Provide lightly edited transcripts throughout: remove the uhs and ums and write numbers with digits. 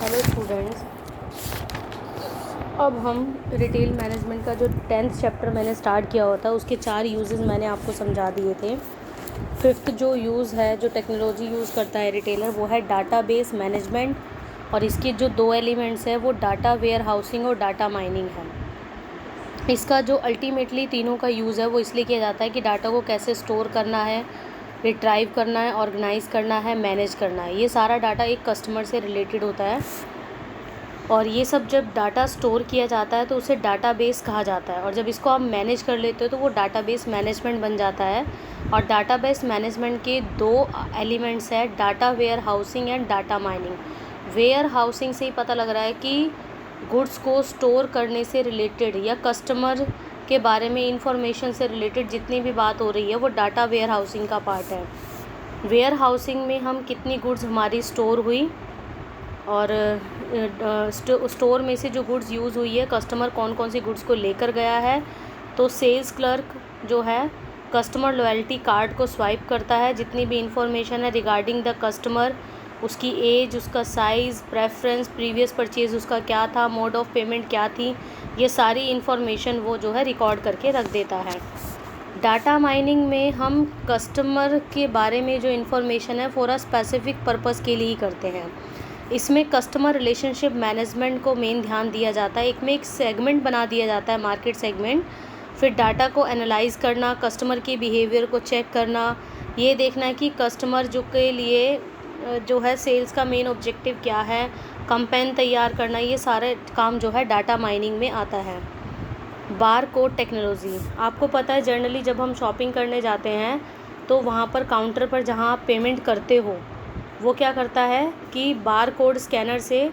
Hello students, अब हम retail management का जो 10th चैप्टर मैंने स्टार्ट किया हुआ था उसके 4 यूजेस मैंने आपको समझा दिए थे। 5th जो यूज़ है, जो टेक्नोलॉजी यूज़ करता है रिटेलर, वो है डाटाबेस मैनेजमेंट, और इसके जो 2 एलिमेंट्स हैं वो डाटा वेयर हाउसिंग और डाटा माइनिंग है। इसका जो अल्टीमेटली तीनों का यूज़ है वो इसलिए किया जाता है कि डाटा को कैसे स्टोर करना है, रिट्राइव करना है, ऑर्गेनाइज़ करना है, मैनेज करना है। ये सारा डाटा एक कस्टमर से रिलेटेड होता है, और ये सब जब डाटा स्टोर किया जाता है तो उसे डाटाबेस कहा जाता है, और जब इसको आप मैनेज कर लेते हो तो वो डाटाबेस मैनेजमेंट बन जाता है। और डाटाबेस मैनेजमेंट के 2 एलिमेंट्स हैं, data warehousing and data mining. Warehousing से ही पता लग रहा है कि गुड्स को स्टोर करने से रिलेटेड या कस्टमर के बारे में इंफॉर्मेशन से रिलेटेड जितनी भी बात हो रही है वो डाटा वेयर हाउसिंग का पार्ट है। वेयर हाउसिंग में हम कितनी गुड्स हमारी स्टोर हुई, और स्टोर में से जो गुड्स यूज़ हुई है, कस्टमर कौन कौन सी गुड्स को लेकर गया है। तो सेल्स क्लर्क जो है कस्टमर लॉयल्टी कार्ड को स्वाइप करता है, जितनी भी इंफॉर्मेशन है रिगार्डिंग द कस्टमर, उसकी एज, उसका साइज़, प्रेफरेंस, प्रीवियस परचेज़ उसका क्या था, मोड ऑफ पेमेंट क्या थी, ये सारी इन्फॉर्मेशन वो जो है रिकॉर्ड करके रख देता है। डाटा माइनिंग में हम कस्टमर के बारे में जो इन्फॉर्मेशन है फॉर अ स्पेसिफिक पर्पज़ के लिए ही करते हैं। इसमें कस्टमर रिलेशनशिप मैनेजमेंट को मेन ध्यान दिया जाता है। एक सेगमेंट बना दिया जाता है, मार्केट सेगमेंट। फिर डाटा को एनालाइज़ करना, कस्टमर के बिहेवियर को चेक करना, ये देखना है कि कस्टमर जो के लिए जो है सेल्स का मेन ऑब्जेक्टिव क्या है, कैंपेन तैयार करना, ये सारे काम जो है डाटा माइनिंग में आता है। बार कोड टेक्नोलॉजी, आपको पता है जनरली जब हम शॉपिंग करने जाते हैं तो वहाँ पर काउंटर पर जहाँ आप पेमेंट करते हो वो क्या करता है कि बार कोड स्कैनर से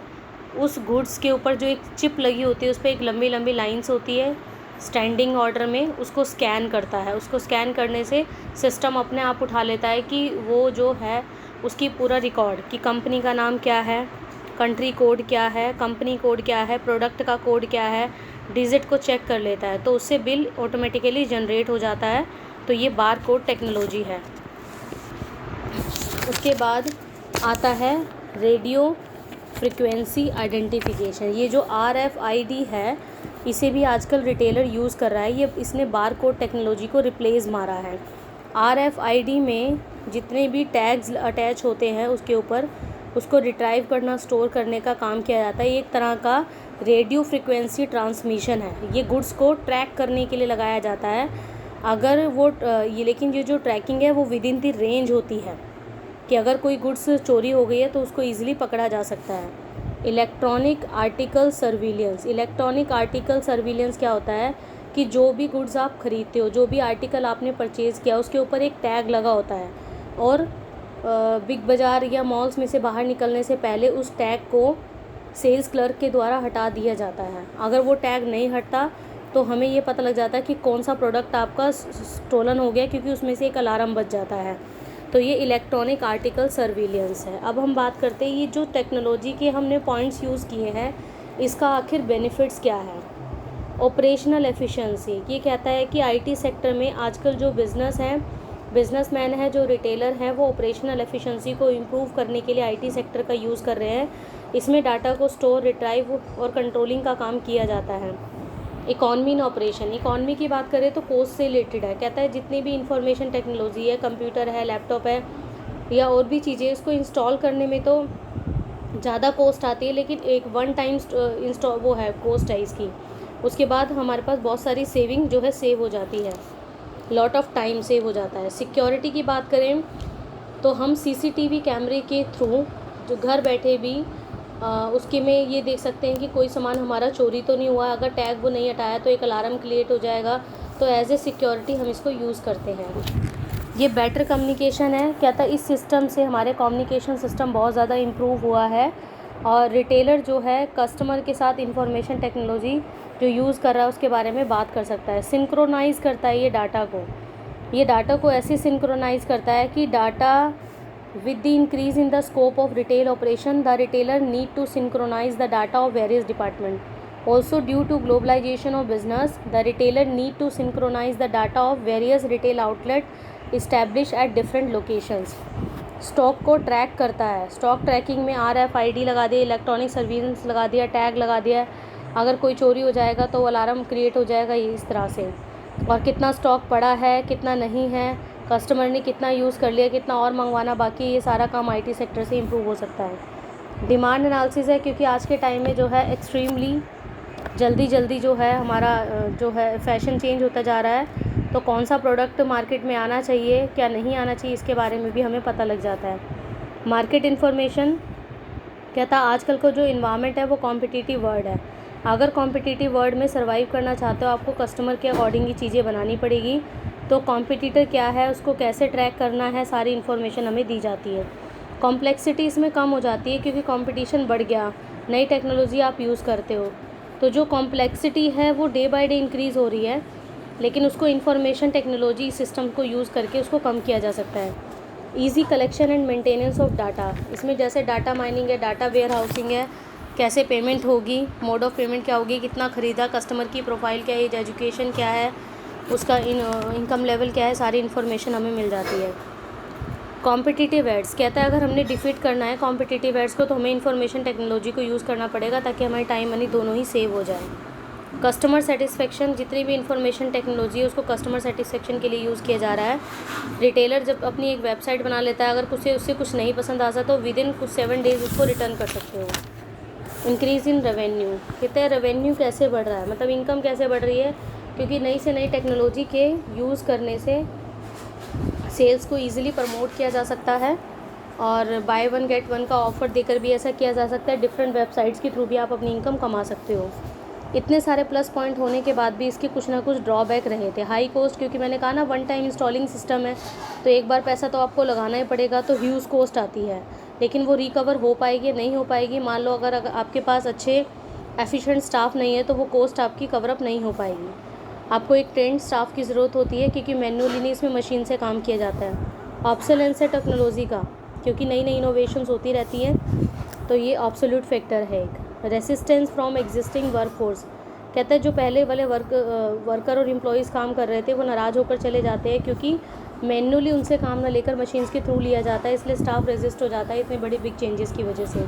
उस गुड्स के ऊपर जो एक चिप लगी होती है उस पर एक लंबी लंबी लाइंस होती है स्टैंडिंग ऑर्डर में, उसको स्कैन करता है। उसको स्कैन करने से सिस्टम अपने आप उठा लेता है कि वो जो है उसकी पूरा रिकॉर्ड कि कंपनी का नाम क्या है, कंट्री कोड क्या है, कंपनी कोड क्या है, प्रोडक्ट का कोड क्या है, डिजिट को चेक कर लेता है, तो उससे बिल ऑटोमेटिकली जनरेट हो जाता है। तो ये बार कोड टेक्नोलॉजी है। उसके बाद आता है रेडियो फ्रिक्वेंसी आइडेंटिफिकेशन। ये जो RFID है इसे भी आजकल रिटेलर यूज़ कर रहा है। ये इसने बार कोड टेक्नोलॉजी को रिप्लेस मारा है। RFID में जितने भी टैग्स अटैच होते हैं उसके ऊपर उसको रिट्राइव करना, स्टोर करने का काम किया जाता है। ये एक तरह का रेडियो फ्रिक्वेंसी ट्रांसमिशन है। ये गुड्स को ट्रैक करने के लिए लगाया जाता है। अगर वो लेकिन ये जो ट्रैकिंग है वो विद इन द रेंज होती है कि अगर कोई गुड्स चोरी हो गई है तो उसको ईजिली पकड़ा जा सकता है। Electronic article surveillance. Electronic article surveillance क्या होता है कि जो भी गुड्स आप खरीदते हो, जो भी आर्टिकल आपने परचेज़ किया उसके ऊपर एक टैग लगा होता है, और बिग बाज़ार या मॉल्स में से बाहर निकलने से पहले उस टैग को सेल्स क्लर्क के द्वारा हटा दिया जाता है। अगर वो टैग नहीं हटता तो हमें ये पता लग जाता है कि कौन सा प्रोडक्ट आपका स्टोलन हो गया, क्योंकि उसमें से एक अलार्म बज जाता है। तो ये इलेक्ट्रॉनिक आर्टिकल सर्विलेंस है। अब हम बात करते हैं ये जो टेक्नोलॉजी के हमने पॉइंट्स यूज़ किए हैं इसका आखिर बेनिफिट्स क्या है। ऑपरेशनल एफिशिएंसी, ये कहता है कि IT सेक्टर में आजकल जो बिजनेसमैन है, जो रिटेलर हैं, वो ऑपरेशनल एफिशिएंसी को इम्प्रूव करने के लिए IT सेक्टर का यूज़ कर रहे हैं। इसमें डाटा को स्टोर, रिट्राइव और कंट्रोलिंग का काम किया जाता है। इकॉनमी इन ऑपरेशन, इकॉनमी की बात करें तो कोस्ट से रिलेटेड है। कहता है जितनी भी इंफॉर्मेशन टेक्नोलॉजी है, कंप्यूटर है, लैपटॉप है या और भी चीज़ें, उसको इंस्टॉल करने में तो ज़्यादा कॉस्ट आती है, लेकिन एक वन टाइम इंस्टॉल वो है कॉस्ट है इसकी। उसके बाद हमारे पास बहुत सारी सेविंग जो है सेव हो जाती है, लॉट ऑफ टाइम सेव हो जाता है। सिक्योरिटी की बात करें तो हम CCTV कैमरे के थ्रू जो घर बैठे भी उसके में ये देख सकते हैं कि कोई सामान हमारा चोरी तो नहीं हुआ। अगर टैग वो नहीं हटाया तो एक अलार्म क्रिएट हो जाएगा। तो एज ए सिक्योरिटी हम इसको यूज़ करते हैं। ये बेटर कम्युनिकेशन है। क्या था, इस सिस्टम से हमारे कम्युनिकेशन सिस्टम बहुत ज़्यादा इम्प्रूव हुआ है, और रिटेलर जो है कस्टमर के साथ इंफॉर्मेशन टेक्नोलॉजी जो यूज़ कर रहा है उसके बारे में बात कर सकता है। सिंक्रोनाइज़ करता है ये डाटा को ऐसे सिंक्रोनाइज़ करता है कि data with the increase in the scope of retail operation, the retailer need to synchronize the data of various departments. Also, due to globalization of business, the retailer need to synchronize the data of various retail outlets established at different locations. Stock को track करता है। Stock trekking में RFID लगा दिया, electronic surveillance लगा दिया, tag लगा दिया। अगर कोई चोरी हो जाएगा तो अलार्म क्रिएट हो जाएगा ये इस तरह से। और कितना स्टॉक पड़ा है, कितना नहीं है, कस्टमर ने कितना यूज़ कर लिया, कितना और मंगवाना बाकी, ये सारा काम IT सेक्टर से इम्प्रूव हो सकता है। डिमांड एनालिसिस है, क्योंकि आज के टाइम में जो है एक्सट्रीमली जल्दी जो है हमारा जो है फैशन चेंज होता जा रहा है, तो कौन सा प्रोडक्ट मार्केट में आना चाहिए, क्या नहीं आना चाहिए, इसके बारे में भी हमें पता लग जाता है। मार्केट इन्फॉर्मेशन कहता है आजकल का जो इन्वायरमेंट है वो कॉम्पिटिटिव वर्ल्ड है। अगर कॉम्पिटिटिव वर्ल्ड में सर्वाइव करना चाहते हो, आपको कस्टमर के अकॉर्डिंग ही चीज़ें बनानी पड़ेगी। तो कॉम्पिटिटर क्या है, उसको कैसे ट्रैक करना है, सारी इन्फॉर्मेशन हमें दी जाती है। कॉम्प्लेक्सिटी इसमें कम हो जाती है, क्योंकि कॉम्पिटिशन बढ़ गया, नई टेक्नोलॉजी आप यूज़ करते हो, तो जो कॉम्प्लेक्सिटी है वो डे बाय डे इंक्रीज़ हो रही है, लेकिन उसको इंफॉर्मेशन टेक्नोलॉजी सिस्टम को यूज़ करके उसको कम किया जा सकता है। Easy collection and maintenance of data, इसमें जैसे डाटा माइनिंग है, डाटा वेयर हाउसिंग है, कैसे पेमेंट होगी, मोड ऑफ़ पेमेंट क्या होगी, कितना ख़रीदा, कस्टमर की प्रोफाइल क्या है, एजुकेशन क्या है, उसका इनकम लेवल क्या है, सारी इन्फॉर्मेशन हमें मिल जाती है। कॉम्पिटिटिव एड्स कहता है अगर हमने डिफीट करना है कॉम्पिटिटिव एड्स को, तो हमें इन्फॉर्मेशन टेक्नोलॉजी को यूज़ करना पड़ेगा, ताकि हमारी टाइम मनी दोनों ही सेव हो जाए। कस्टमर सेटिस्फेक्शन, जितनी भी इंफॉर्मेशन टेक्नोलॉजी है उसको कस्टमर सेटिस्फेक्शन के लिए यूज़ किया जा रहा है। रिटेलर जब अपनी एक वेबसाइट बना लेता है, अगर उससे कुछ नहीं पसंद आता तो विदिन कुछ 7 डेज़ उसको रिटर्न कर सकते हो। इंक्रीज़ इन रेवेन्यू, कहते हैं रेवेन्यू कैसे बढ़ रहा है, मतलब इनकम कैसे बढ़ रही है, क्योंकि नई से नई टेक्नोलॉजी के यूज़ करने से सेल्स को ईजिली प्रमोट किया जा सकता है, और बाय 1 गेट 1 का ऑफ़र देकर भी ऐसा किया जा सकता है। डिफरेंट वेबसाइट्स के थ्रू भी आप अपनी इनकम कमा सकते हो। इतने सारे प्लस पॉइंट होने के बाद भी इसके कुछ ना कुछ ड्रॉबैक रहे थे। हाई कॉस्ट, क्योंकि मैंने कहा ना 1 टाइम इंस्टॉलिंग सिस्टम है, तो एक बार पैसा तो आपको लगाना ही पड़ेगा, तो ह्यूज कॉस्ट आती है, लेकिन वो रिकवर हो पाएगी नहीं हो पाएगी। मान लो अगर आपके पास अच्छे एफिशिएंट स्टाफ नहीं है, तो वो कॉस्ट आपकी कवरअप नहीं हो पाएगी। आपको एक ट्रेंड स्टाफ की ज़रूरत होती है, क्योंकि मैनुअली नहीं, इसमें मशीन से काम किया जाता है। ऑब्सोलेंस है टेक्नोलॉजी का, क्योंकि नई नई इनोवेशंस होती रहती हैं, तो ये ऑब्सोल्यूट फैक्टर है एक। रेसिस्टेंस फ्रॉम एग्जिस्टिंग वर्कफोर्स, कहता है जो पहले वाले वर्कर और एम्प्लॉयज़ काम कर रहे थे वो नाराज़ होकर चले जाते हैं, क्योंकि मैनुअली उनसे काम ना लेकर मशीन्स के थ्रू लिया जाता है, इसलिए स्टाफ रेजिस्ट हो जाता है इतनी बड़ी बिग चेंजेस की वजह से।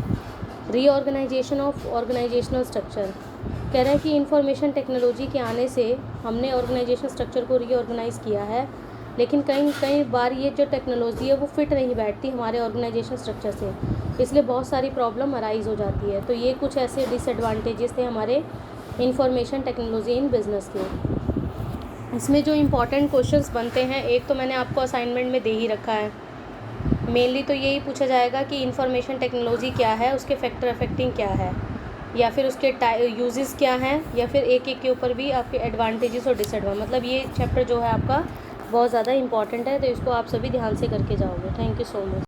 रीऑर्गेनाइजेशन ऑफ ऑर्गेनाइजेशनल स्ट्रक्चर, कह रहा है कि इंफॉर्मेशन टेक्नोलॉजी के आने से हमने ऑर्गेनाइजेशन स्ट्रक्चर को रीऑर्गेनाइज़ किया है, लेकिन कई बार ये जो टेक्नोलॉजी है वो फिट नहीं बैठती हमारे ऑर्गेनाइजेशन स्ट्रक्चर से, इसलिए बहुत सारी प्रॉब्लम अराइज़ हो जाती है। तो ये कुछ ऐसे डिसएडवांटेजेस थे हमारे इंफॉर्मेशन टेक्नोलॉजी इन बिज़नेस के। इसमें जो इम्पॉर्टेंट क्वेश्चंस बनते हैं, एक तो मैंने आपको असाइनमेंट में दे ही रखा है। मेनली तो यही पूछा जाएगा कि इंफॉर्मेशन टेक्नोलॉजी क्या है, उसके फैक्टर अफेक्टिंग क्या है, या फिर उसके यूजेस क्या हैं, या फिर एक एक के ऊपर भी आपके एडवांटेजेस और डिसएडवांटेज, मतलब ये चैप्टर जो है आपका बहुत ज़्यादा इंपॉर्टेंट है, तो इसको आप सभी ध्यान से करके जाओगे। Thank you so much.